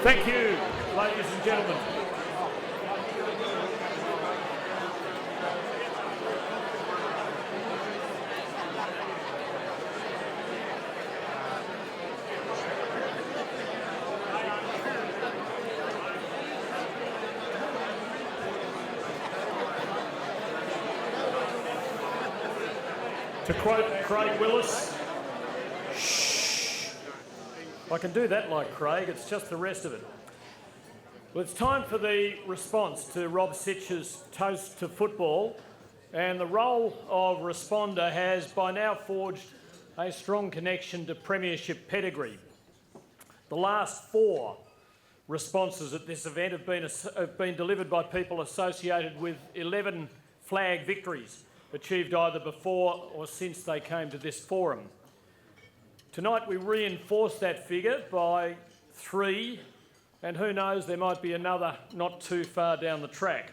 Thank you, ladies and gentlemen. To quote Craig Willis, shh. I can do that like Craig, it's just the rest of it. Well, it's time for the response to Rob Sitch's toast to football, and the role of responder has by now forged a strong connection to premiership pedigree. The last 4 responses at this event have been delivered by people associated with 11 flag victories, achieved either before or since they came to this forum. Tonight we reinforce that figure by 3, and who knows, there might be another not too far down the track.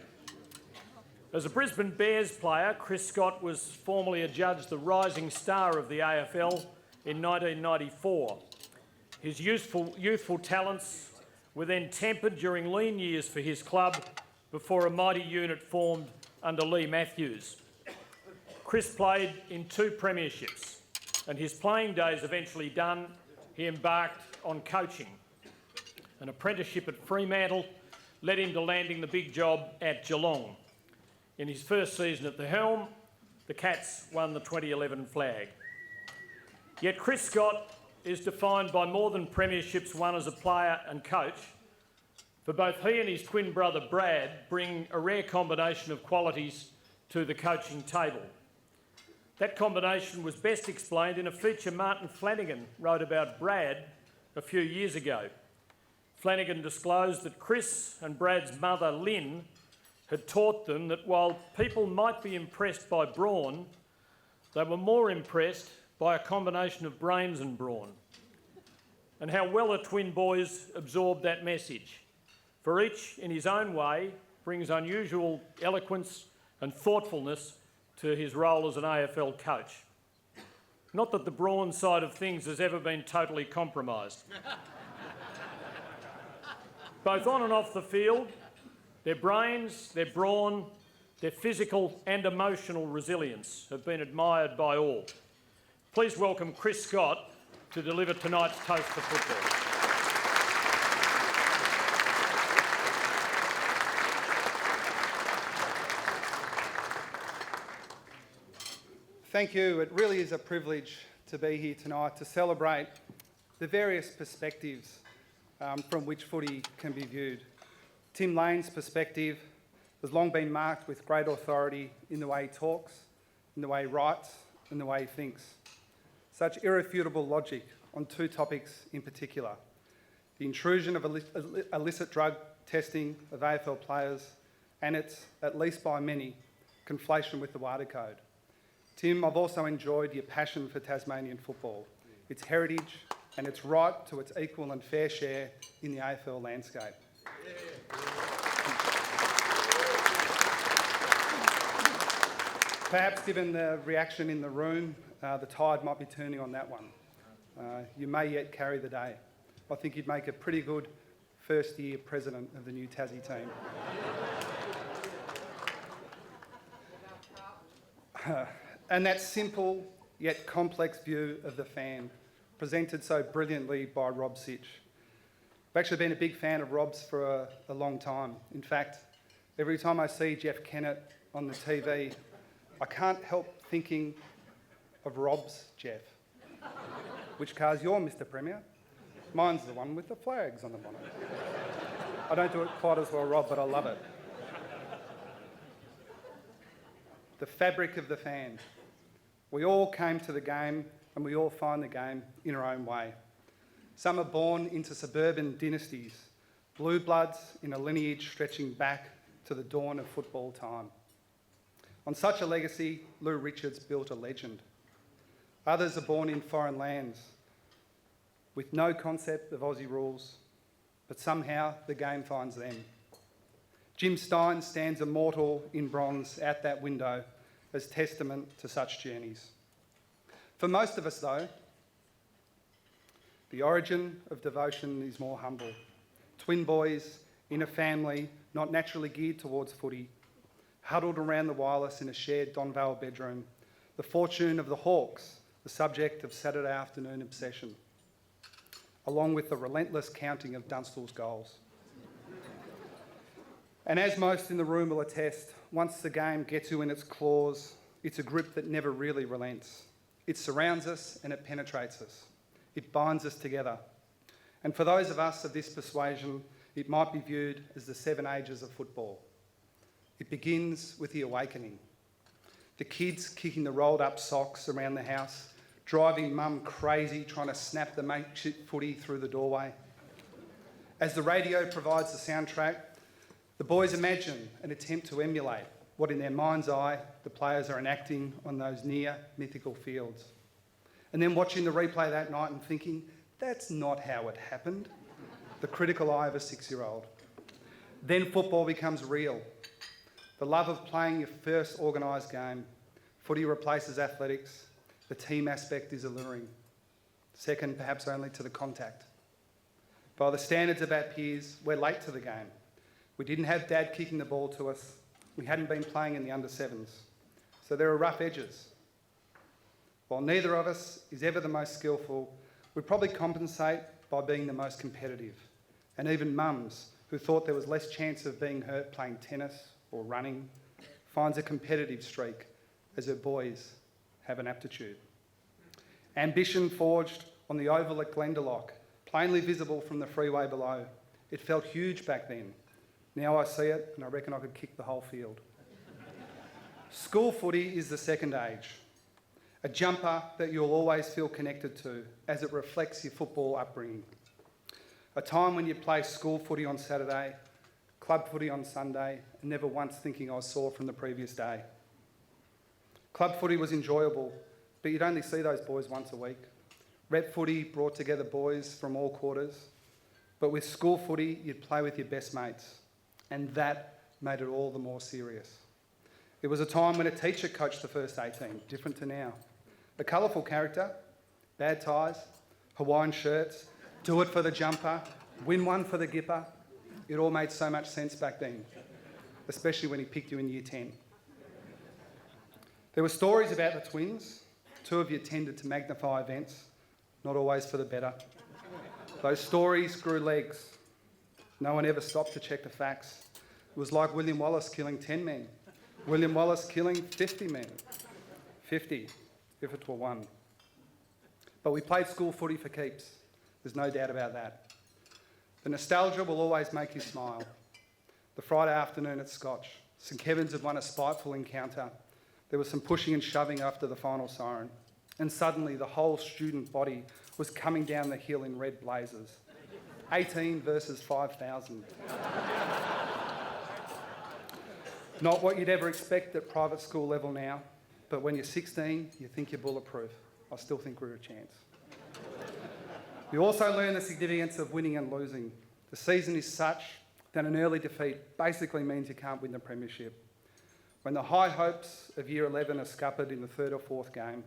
As a Brisbane Bears player, Chris Scott was formerly adjudged the rising star of the AFL in 1994. His youthful talents were then tempered during lean years for his club before a mighty unit formed under Lee Matthews. Chris played in 2 premierships, and his playing days eventually done, he embarked on coaching. An apprenticeship at Fremantle led him to landing the big job at Geelong. In his first season at the helm, the Cats won the 2011 flag. Yet Chris Scott is defined by more than premierships won as a player and coach, for both he and his twin brother Brad bring a rare combination of qualities to the coaching table. That combination was best explained in a feature Martin Flanagan wrote about Brad a few years ago. Flanagan disclosed that Chris and Brad's mother, Lynn, had taught them that while people might be impressed by brawn, they were more impressed by a combination of brains and brawn, and how well the twin boys absorbed that message. For each, in his own way, brings unusual eloquence and thoughtfulness to his role as an AFL coach. Not that the brawn side of things has ever been totally compromised. Both on and off the field, their brains, their brawn, their physical and emotional resilience have been admired by all. Please welcome Chris Scott to deliver tonight's toast to football. Thank you. It really is a privilege to be here tonight to celebrate the various perspectives from which footy can be viewed. Tim Lane's perspective has long been marked with great authority in the way he talks, in the way he writes, and the way he thinks. Such irrefutable logic on 2 topics in particular: the intrusion of illicit drug testing of AFL players and its, at least by many, conflation with the WADA Code. Tim, I've also enjoyed your passion for Tasmanian football, its heritage and its right to its equal and fair share in the AFL landscape. Perhaps given the reaction in the room, the tide might be turning on that one. You may yet carry the day. I think you'd make a pretty good first-year president of the new Tassie team. And that simple yet complex view of the fan, presented so brilliantly by Rob Sitch. I've actually been a big fan of Rob's for a long time. In fact, every time I see Jeff Kennett on the TV, I can't help thinking of Rob's Jeff. Which car's yours, Mr. Premier? Mine's the one with the flags on the bonnet. I don't do it quite as well, Rob, but I love it. The fabric of the fan. We all came to the game and we all find the game in our own way. Some are born into suburban dynasties, blue bloods in a lineage stretching back to the dawn of football time. On such a legacy, Lou Richards built a legend. Others are born in foreign lands with no concept of Aussie rules, but somehow the game finds them. Jim Stein stands immortal in bronze out that window as testament to such journeys. For most of us, though, the origin of devotion is more humble. twin boys in a family not naturally geared towards footy, huddled around the wireless in a shared Donvale bedroom, the fortune of the Hawks, the subject of Saturday afternoon obsession, along with the relentless counting of Dunstall's goals. And as most in the room will attest, once the game gets you in its claws, it's a grip that never really relents. It surrounds us and it penetrates us. It binds us together. And for those of us of this persuasion, it might be viewed as the 7 ages of football. It begins with the awakening. The kids kicking the rolled up socks around the house, driving mum crazy trying to snap the makeshift footy through the doorway. As the radio provides the soundtrack, the boys imagine and attempt to emulate what in their mind's eye the players are enacting on those near mythical fields. And then watching the replay that night and thinking, that's not how it happened. The critical eye of a 6-year-old. Then football becomes real. The love of playing your first organised game. Footy replaces athletics. The team aspect is alluring. Second, perhaps only to the contact. By the standards of our peers, we're late to the game. We didn't have Dad kicking the ball to us. We hadn't been playing in the under-7s. So there are rough edges. While neither of us is ever the most skillful, we probably compensate by being the most competitive. And even mums, who thought there was less chance of being hurt playing tennis or running, finds a competitive streak as her boys have an aptitude. Ambition forged on the oval at Glendalough, plainly visible from the freeway below. It felt huge back then. Now I see it and I reckon I could kick the whole field. School footy is the second age. A jumper that you'll always feel connected to as it reflects your football upbringing. A time when you play school footy on Saturday, club footy on Sunday, and never once thinking I was sore from the previous day. Club footy was enjoyable, but you'd only see those boys once a week. Rep footy brought together boys from all quarters, but with school footy, you'd play with your best mates, and that made it all the more serious. It was a time when a teacher coached the first 18, different to now. A colourful character, bad ties, Hawaiian shirts, do it for the jumper, win one for the gipper. It all made so much sense back then, especially when he picked you in year 10. There were stories about the twins. 2 of you tended to magnify events, not always for the better. Those stories grew legs. No one ever stopped to check the facts. It was like William Wallace killing 10 men, William Wallace killing 50 men. 50, if it were one. But we played school footy for keeps. There's no doubt about that. The nostalgia will always make you smile. The Friday afternoon at Scotch. St Kevin's had won a spiteful encounter. There was some pushing and shoving after the final siren. And suddenly the whole student body was coming down the hill in red blazers. 18 versus 5,000. Not what you'd ever expect at private school level now, but when you're 16, you think you're bulletproof. I still think we're a chance. You also learn the significance of winning and losing. The season is such that an early defeat basically means you can't win the premiership. When the high hopes of year 11 are scuppered in the 3rd or 4th game,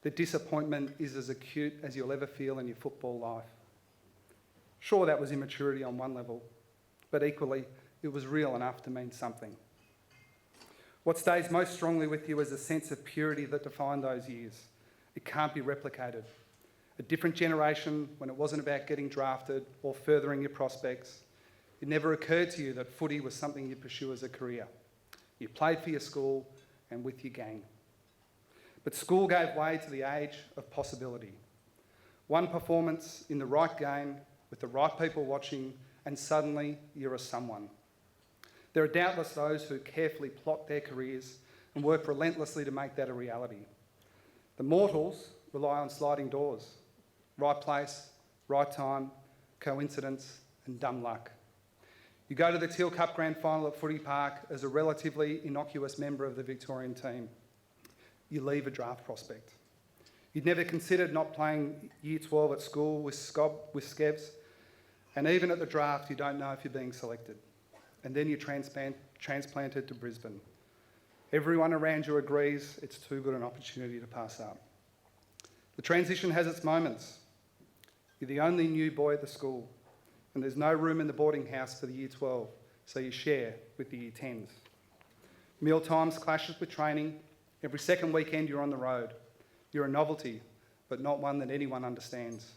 the disappointment is as acute as you'll ever feel in your football life. Sure, that was immaturity on one level, but equally, it was real enough to mean something. What stays most strongly with you is a sense of purity that defined those years. It can't be replicated. A different generation when it wasn't about getting drafted or furthering your prospects. It never occurred to you that footy was something you'd pursue as a career. You played for your school and with your gang. But school gave way to the age of possibility. One performance in the right game with the right people watching and suddenly you're a someone. There are doubtless those who carefully plot their careers and work relentlessly to make that a reality. The mortals rely on sliding doors. Right place, right time, coincidence and dumb luck. You go to the Teal Cup Grand Final at Footy Park as a relatively innocuous member of the Victorian team. You leave a draft prospect. You'd never considered not playing Year 12 at school with Skevs, and even at the draft you don't know if you're being selected. And then you're transplanted to Brisbane. Everyone around you agrees it's too good an opportunity to pass up. The transition has its moments. You're the only new boy at the school. and there's no room in the boarding house for the Year 12, so you share with the Year 10s. Meal times clashes with training. Every second weekend you're on the road. You're a novelty, but not one that anyone understands.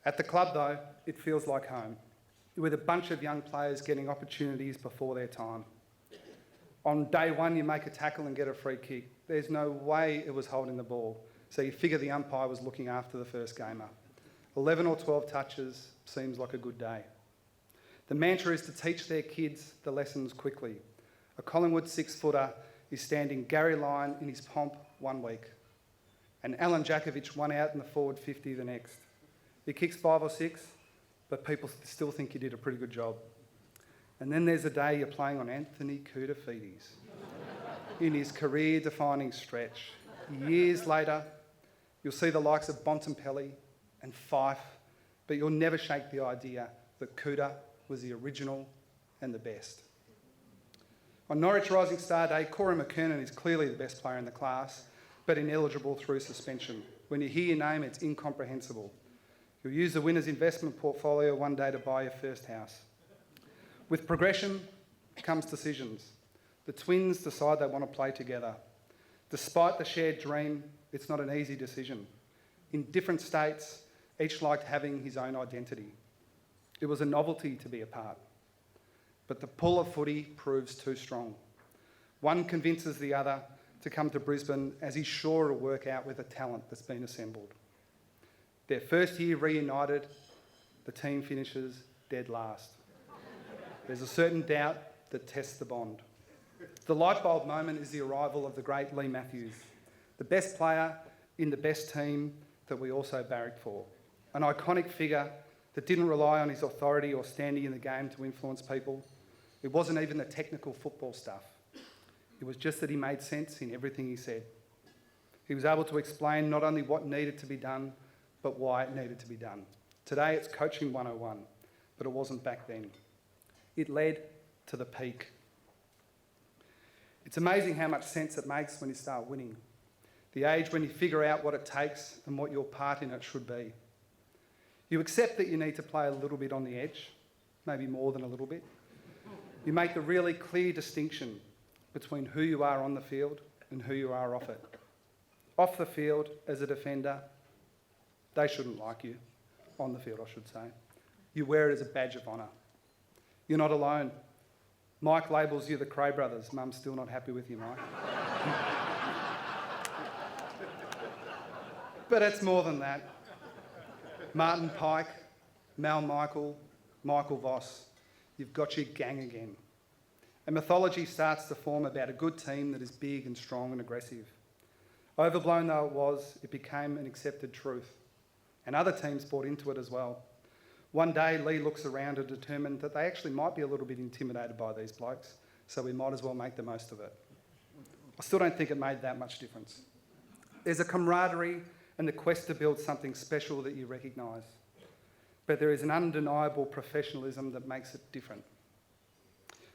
At the club though, it feels like home, with a bunch of young players getting opportunities before their time. On day one you make a tackle and get a free kick. There's no way it was holding the ball, so you figure the umpire was looking after the first gamer. 11 or 12 touches seems like a good day. The mantra is to teach their kids the lessons quickly. A Collingwood 6-footer is standing Gary Lyon in his pomp one week, and Alan Jakovic 1 out in the forward 50 the next. He kicks 5 or 6, but people still think you did a pretty good job. And then there's a day you're playing on Anthony Koutoufides in his career-defining stretch. Years later, you'll see the likes of Bontempelli and Fife, but you'll never shake the idea that Cooter was the original and the best. On Norwich Rising Star Day, Corey McKernan is clearly the best player in the class, but ineligible through suspension. When you hear your name, it's incomprehensible. You'll use the winner's investment portfolio one day to buy your first house. With progression comes decisions. The twins decide they want to play together. Despite the shared dream, it's not an easy decision. In different states, each liked having his own identity. It was a novelty to be apart. But the pull of footy proves too strong. One convinces the other to come to Brisbane as he's sure it'll work out with the talent that's been assembled. Their first year reunited, the team finishes dead last. There's a certain doubt that tests the bond. The light bulb moment is the arrival of the great Lee Matthews, the best player in the best team that we also barracked for. An iconic figure that didn't rely on his authority or standing in the game to influence people. It wasn't even the technical football stuff. It was just that he made sense in everything he said. He was able to explain not only what needed to be done, but why it needed to be done. Today it's coaching 101, but it wasn't back then. It led to the peak. It's amazing how much sense it makes when you start winning. The age when you figure out what it takes and what your part in it should be. You accept that you need to play a little bit on the edge, maybe more than a little bit. You make the really clear distinction between who you are on the field and who you are off it. Off the field, as a defender, they shouldn't like you. On the field, I should say. You wear it as a badge of honour. You're not alone. Mike labels you the Cray brothers. Mum's still not happy with you, Mike. But it's more than that. Martin Pike, Mal Michael, Michael Voss. You've got your gang again. A mythology starts to form about a good team that is big and strong and aggressive. Overblown though it was, it became an accepted truth. And other teams bought into it as well. One day, Lee looks around and determined that they actually might be a little bit intimidated by these blokes, so we might as well make the most of it. I still don't think it made that much difference. There's a camaraderie and the quest to build something special that you recognise. But there is an undeniable professionalism that makes it different.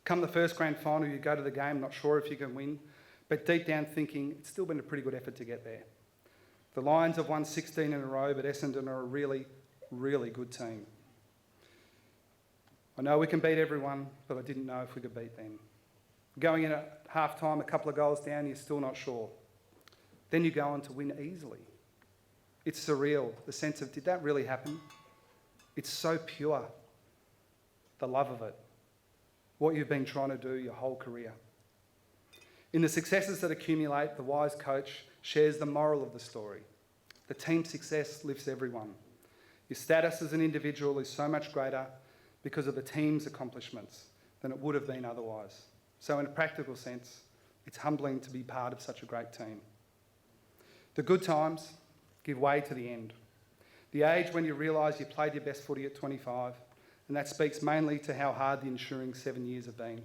Come the first grand final, you go to the game, not sure if you can win, but deep down thinking it's still been a pretty good effort to get there. The Lions have won 16 in a row, but Essendon are a really, really good team. I know we can beat everyone, but I didn't know if we could beat them. Going in at half-time, a couple of goals down, you're still not sure. Then you go on to win easily. It's surreal, the sense of, did that really happen? It's so pure, the love of it, what you've been trying to do your whole career. In the successes that accumulate, the wise coach shares the moral of the story. The team success lifts everyone. Your status as an individual is so much greater because of the team's accomplishments than it would have been otherwise. So in a practical sense, it's humbling to be part of such a great team. The good times give way to the end. The age when you realise you played your best footy at 25, and that speaks mainly to how hard the ensuing 7 years have been.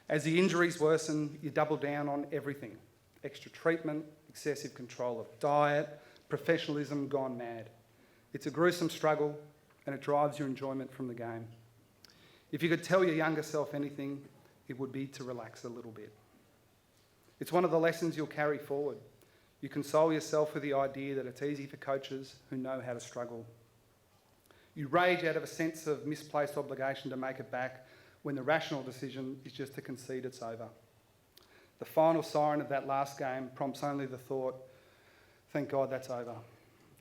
As the injuries worsen, you double down on everything. Extra treatment, excessive control of diet, professionalism gone mad. It's a gruesome struggle and it drives your enjoyment from the game. If you could tell your younger self anything, it would be to relax a little bit. It's one of the lessons you'll carry forward. You console yourself with the idea that it's easy for coaches who know how to struggle. You rage out of a sense of misplaced obligation to make it back when the rational decision is just to concede it's over. The final siren of that last game prompts only the thought, thank God that's over.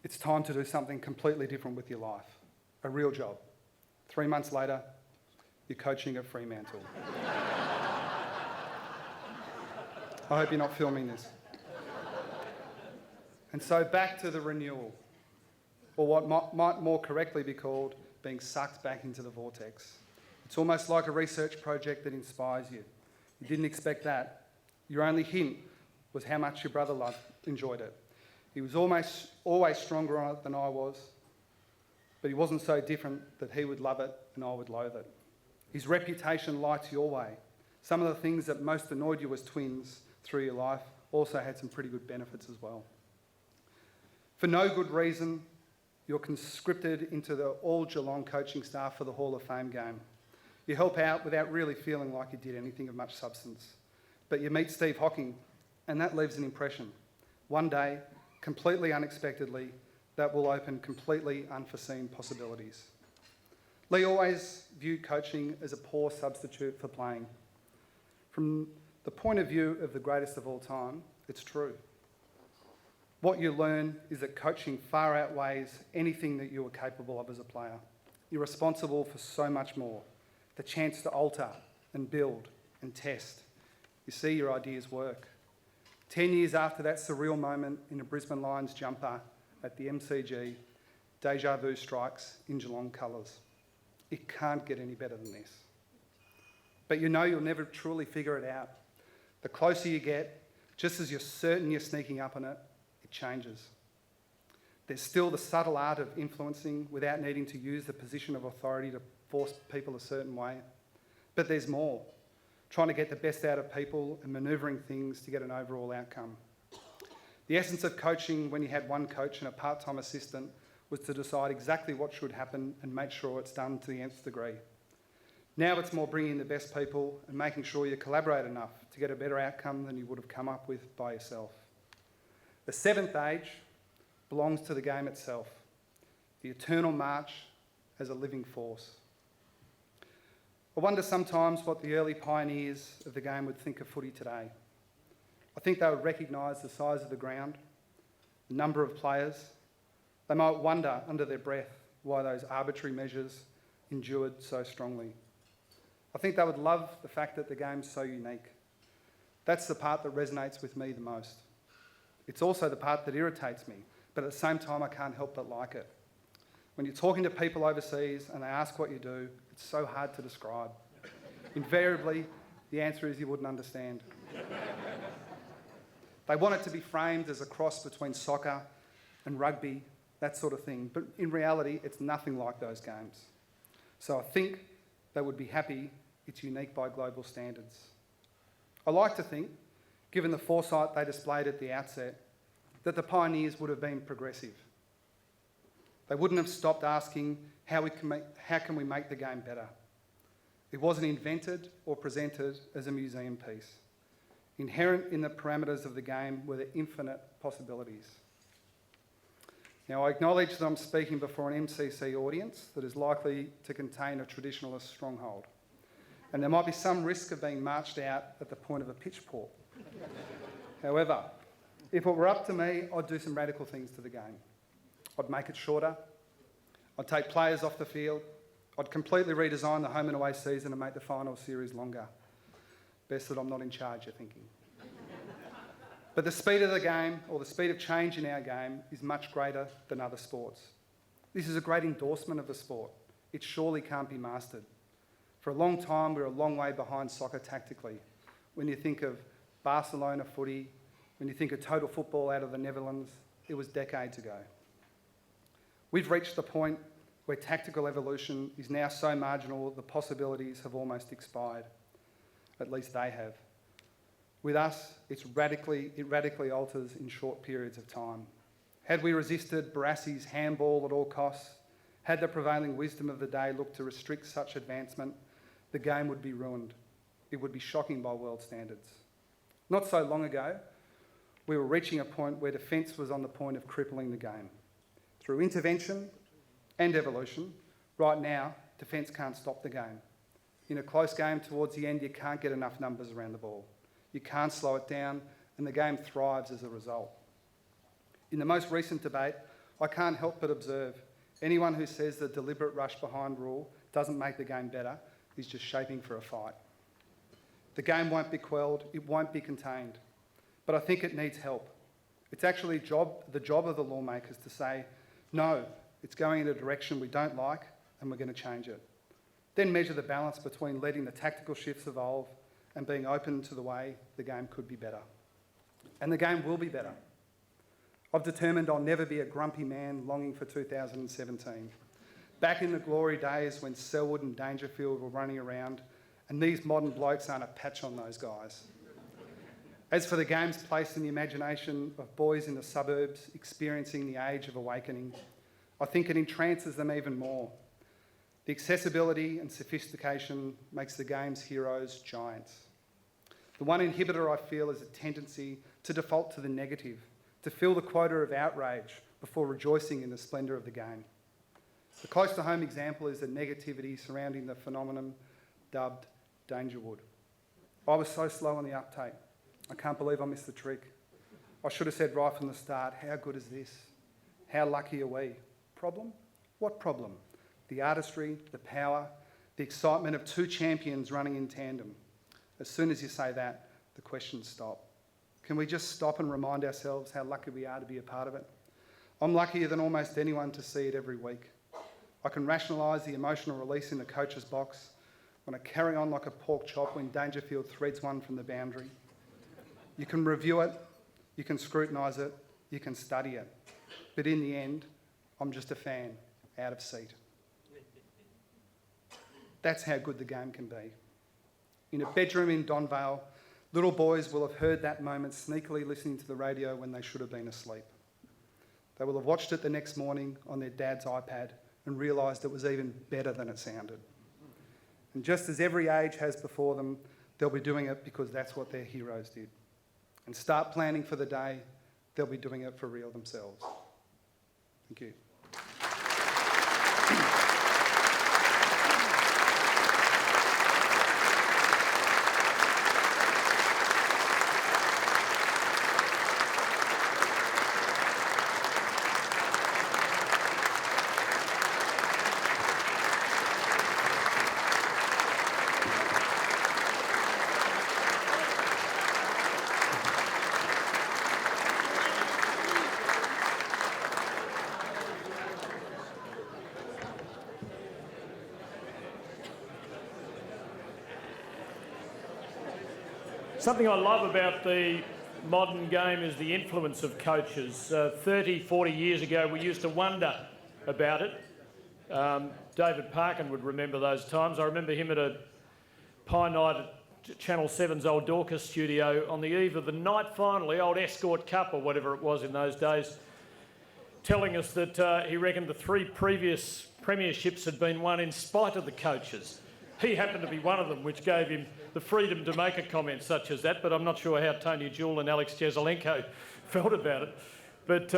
It's time to do something completely different with your life. A real job. 3 months later, you're coaching at Fremantle. I hope you're not filming this. And so back to the renewal, or what might more correctly be called being sucked back into the vortex. It's almost like a research project that inspires you. You didn't expect that. Your only hint was how much your brother enjoyed it. He was always stronger on it than I was, but he wasn't so different that he would love it and I would loathe it. His reputation lights your way. Some of the things that most annoyed you as twins through your life also had some pretty good benefits as well. For no good reason, you're conscripted into the all Geelong coaching staff for the Hall of Fame game. You help out without really feeling like you did anything of much substance. But you meet Steve Hocking, and that leaves an impression. One day, completely unexpectedly, that will open completely unforeseen possibilities. Lee always viewed coaching as a poor substitute for playing. From the point of view of the greatest of all time, it's true. What you learn is that coaching far outweighs anything that you were capable of as a player. You're responsible for so much more. The chance to alter and build and test. You see your ideas work. 10 years after that surreal moment in a Brisbane Lions jumper at the MCG, deja vu strikes in Geelong colours. It can't get any better than this. But you know you'll never truly figure it out. The closer you get, just as you're certain you're sneaking up on it, it changes. There's still the subtle art of influencing without needing to use the position of authority to force people a certain way. But there's more. Trying to get the best out of people and manoeuvring things to get an overall outcome. The essence of coaching when you had one coach and a part-time assistant was to decide exactly what should happen and make sure it's done to the nth degree. Now it's more bringing the best people and making sure you collaborate enough to get a better outcome than you would have come up with by yourself. The seventh age belongs to the game itself, the eternal march as a living force. I wonder sometimes what the early pioneers of the game would think of footy today. I think they would recognise the size of the ground, the number of players. They might wonder under their breath why those arbitrary measures endured so strongly. I think they would love the fact that the game's so unique. That's the part that resonates with me the most. It's also the part that irritates me, but at the same time I can't help but like it. When you're talking to people overseas and they ask what you do, it's so hard to describe. Invariably, the answer is you wouldn't understand. They want it to be framed as a cross between soccer and rugby, that sort of thing. But in reality, it's nothing like those games. So I think they would be happy it's unique by global standards. I like to think, given the foresight they displayed at the outset, that the pioneers would have been progressive. They wouldn't have stopped asking how can we make the game better. It wasn't invented or presented as a museum piece. Inherent in the parameters of the game were the infinite possibilities. Now, I acknowledge that I'm speaking before an MCC audience that is likely to contain a traditionalist stronghold, and there might be some risk of being marched out at the point of a pitchfork. However, if it were up to me, I'd do some radical things to the game. I'd make it shorter. I'd take players off the field. I'd completely redesign the home and away season and make the final series longer. Best that I'm not in charge, you're thinking. But the speed of the game, or the speed of change in our game, is much greater than other sports. This is a great endorsement of the sport. It surely can't be mastered. For a long time, we were a long way behind soccer tactically. When you think of Barcelona footy, when you think of total football out of the Netherlands, it was decades ago. We've reached the point where tactical evolution is now so marginal the possibilities have almost expired. At least they have. With us, it radically alters in short periods of time. Had we resisted Barassi's handball at all costs, had the prevailing wisdom of the day looked to restrict such advancement, the game would be ruined. It would be shocking by world standards. Not so long ago, we were reaching a point where defence was on the point of crippling the game. Through intervention and evolution, Right now, defence can't stop the game. In a close game towards the end, you can't get enough numbers around the ball. You can't slow it down, and the game thrives as a result. In the most recent debate, I can't help but observe anyone who says the deliberate rush behind rule doesn't make the game better is just shaping for a fight. The game won't be quelled, it won't be contained, but I think it needs help. It's actually the job of the lawmakers to say, no, it's going in a direction we don't like and we're going to change it. Then measure the balance between letting the tactical shifts evolve and being open to the way the game could be better. And the game will be better. I've determined I'll never be a grumpy man longing for 2017. Back in the glory days when Selwood and Dangerfield were running around, and these modern blokes aren't a patch on those guys. As for the game's place in the imagination of boys in the suburbs experiencing the age of awakening, I think it entrances them even more. The accessibility and sophistication makes the game's heroes giants. The one inhibitor I feel is a tendency to default to the negative, to fill the quota of outrage before rejoicing in the splendour of the game. The close to home example is the negativity surrounding the phenomenon dubbed Dangerwood. I was so slow on the uptake. I can't believe I missed the trick. I should have said right from the start, how good is this? How lucky are we? Problem? What problem? The artistry, the power, the excitement of two champions running in tandem. As soon as you say that, the questions stop. Can we just stop and remind ourselves how lucky we are to be a part of it? I'm luckier than almost anyone to see it every week. I can rationalise the emotional release in the coach's box when I carry on like a pork chop when Dangerfield threads one from the boundary. You can review it, you can scrutinise it, you can study it. But in the end, I'm just a fan, out of seat. That's how good the game can be. In a bedroom in Donvale, little boys will have heard that moment sneakily listening to the radio when they should have been asleep. They will have watched it the next morning on their dad's iPad and realised it was even better than it sounded. And just as every age has before them, they'll be doing it because that's what their heroes did. And start planning for the day they'll be doing it for real themselves. Thank you. Something I love about the modern game is the influence of coaches. 30, 40 years ago, we used to wonder about it. David Parkin would remember those times. I remember him at a pie night at Channel 7's old Dorcas studio on the eve of the night final, the old Escort Cup or whatever it was in those days, telling us that he reckoned the 3 previous premierships had been won in spite of the coaches. He happened to be one of them, which gave him the freedom to make a comment such as that, but I'm not sure how Tony Jewell and Alex Jezelenko felt about it. But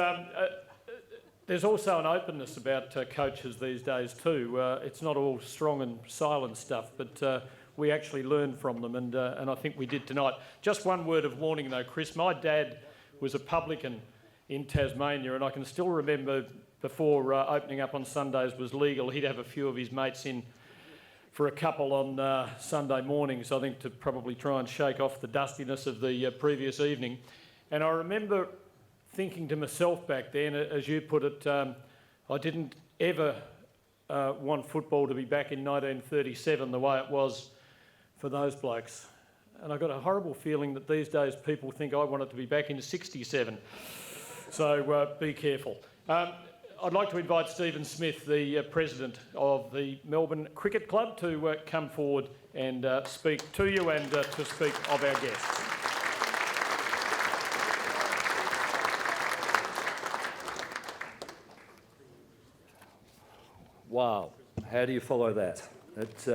there's also an openness about coaches these days too. It's not all strong and silent stuff, but we actually learn from them, and I think we did tonight. Just one word of warning though, Chris. My dad was a publican in Tasmania, and I can still remember before opening up on Sundays was legal, he'd have a few of his mates in for a couple on Sunday mornings, I think, to probably try and shake off the dustiness of the previous evening. And I remember thinking to myself back then, as you put it, I didn't ever want football to be back in 1937 the way it was for those blokes. And I got a horrible feeling that these days people think I want it to be back in 67. So be careful. I'd like to invite Stephen Smith, the president of the Melbourne Cricket Club, to come forward and speak to you and to speak of our guests. Wow, how do you follow that? It's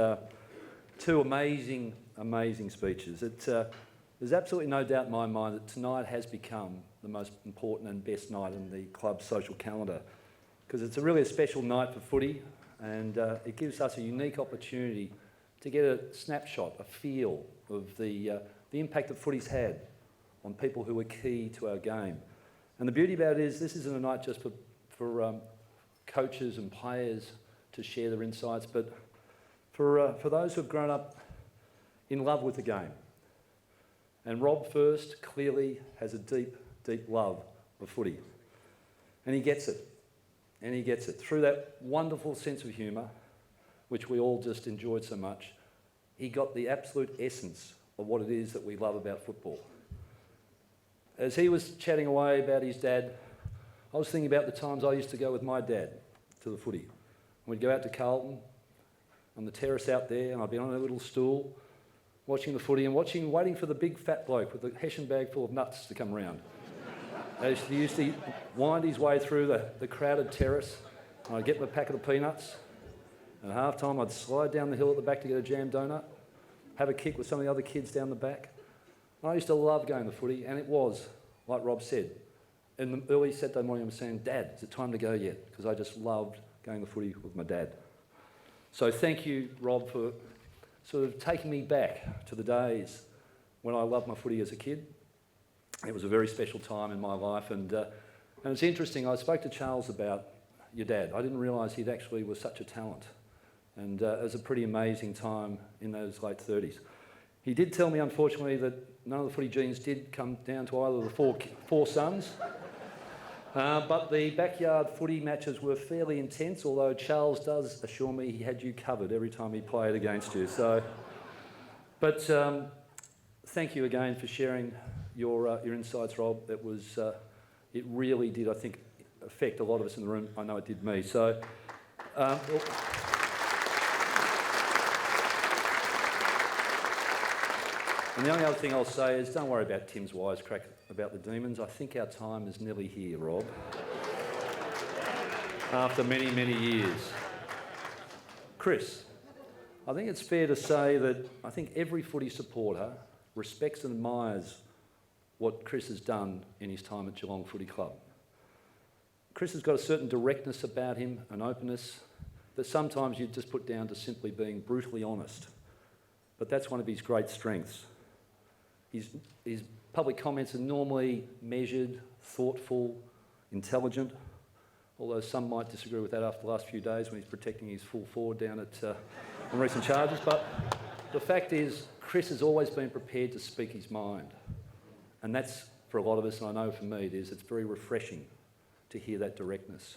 2 amazing, amazing speeches. There's absolutely no doubt in my mind that tonight has become the most important and best night in the club's social calendar, because it's really a special night for footy. And it gives us a unique opportunity to get a snapshot, a feel of the impact that footy's had on people who are key to our game. And the beauty about it is this isn't a night just for coaches and players to share their insights, but for those who have grown up in love with the game. And Rob first clearly has a deep, deep love of footy. And he gets it. And he gets it through that wonderful sense of humour, which we all just enjoyed so much. He got the absolute essence of what it is that we love about football. As he was chatting away about his dad, I was thinking about the times I used to go with my dad to the footy. We'd go out to Carlton on the terrace out there, and I'd be on a little stool watching the footy and waiting for the big fat bloke with the Hessian bag full of nuts to come round. As he used to wind his way through the crowded terrace, and I'd get my packet of peanuts, and at half time I'd slide down the hill at the back to get a jam donut, have a kick with some of the other kids down the back. And I used to love going to footy, and it was, like Rob said, in the early Saturday morning I was saying, "Dad, is it time to go yet?" Because I just loved going to footy with my dad. So thank you, Rob, for sort of taking me back to the days when I loved my footy as a kid. It was a very special time in my life, and it's interesting, I spoke to Charles about your dad. I didn't realise he actually was such a talent, and it was a pretty amazing time in those late 30s. He did tell me, unfortunately, that none of the footy genes did come down to either of the four sons, but the backyard footy matches were fairly intense, although Charles does assure me he had you covered every time he played against you. But thank you again for sharing your insights, Rob. It really did, I think, affect a lot of us in the room. I know it did me. So, and the only other thing I'll say is don't worry about Tim's wisecrack about the Demons. I think our time is nearly here, Rob, after many, many years. Chris, I think it's fair to say that I think every footy supporter respects and admires what Chris has done in his time at Geelong Footy Club. Chris has got a certain directness about him, an openness, that sometimes you just put down to simply being brutally honest. But that's one of his great strengths. His public comments are normally measured, thoughtful, intelligent, although some might disagree with that after the last few days when he's protecting his full forward down on recent charges. But the fact is, Chris has always been prepared to speak his mind. And that's, for a lot of us, and I know for me it is, it's very refreshing to hear that directness.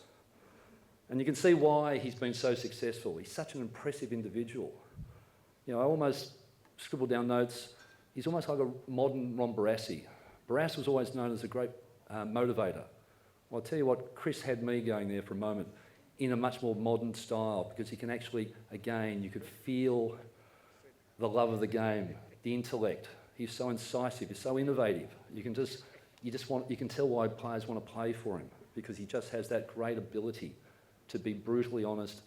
And you can see why he's been so successful. He's such an impressive individual. You know, I almost scribbled down notes. He's almost like a modern Ron Barassi. Barassi was always known as a great motivator. Well, I'll tell you what, Chris had me going there for a moment in a much more modern style, because he can actually, again, you could feel the love of the game, the intellect. He's so incisive, he's so innovative. You can tell why players want to play for him, because he just has that great ability to be brutally honest,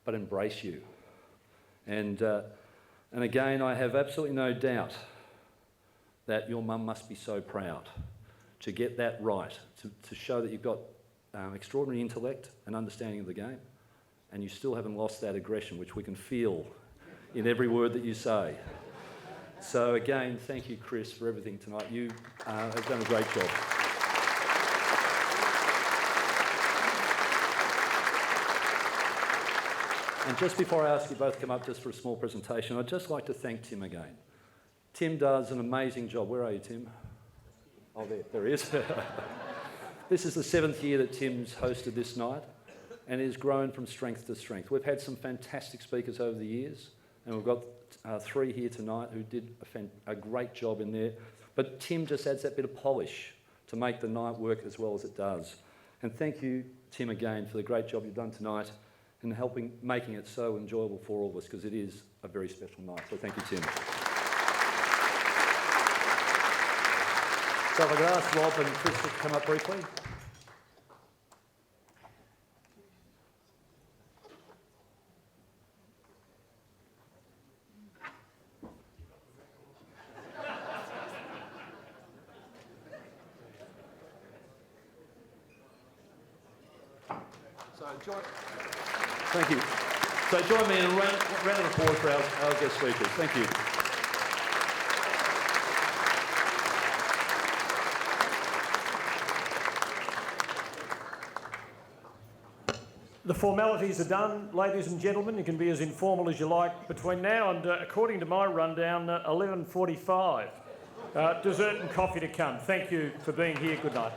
but embrace you. And again, I have absolutely no doubt that your mum must be so proud to get that right, to show that you've got extraordinary intellect and understanding of the game, and you still haven't lost that aggression, which we can feel in every word that you say. So again, thank you, Chris, for everything tonight. You have done a great job. And just before I ask you both to come up just for a small presentation, I'd just like to thank Tim again. Tim does an amazing job. Where are you, Tim? Oh, there he is. This is the 7th year that Tim's hosted this night, and it has grown from strength to strength. We've had some fantastic speakers over the years, and we've got 3 here tonight who did a great job in there. But Tim just adds that bit of polish to make the night work as well as it does. And thank you, Tim, again, for the great job you've done tonight and making it so enjoyable for all of us, because it is a very special night. So thank you, Tim. So if I could ask Rob and Chris to come up briefly. Thank you. So join me in a round of applause for our guest speakers. Thank you. The formalities are done, ladies and gentlemen. You can be as informal as you like between now and, according to my rundown, 11:45. Dessert and coffee to come. Thank you for being here. Good night.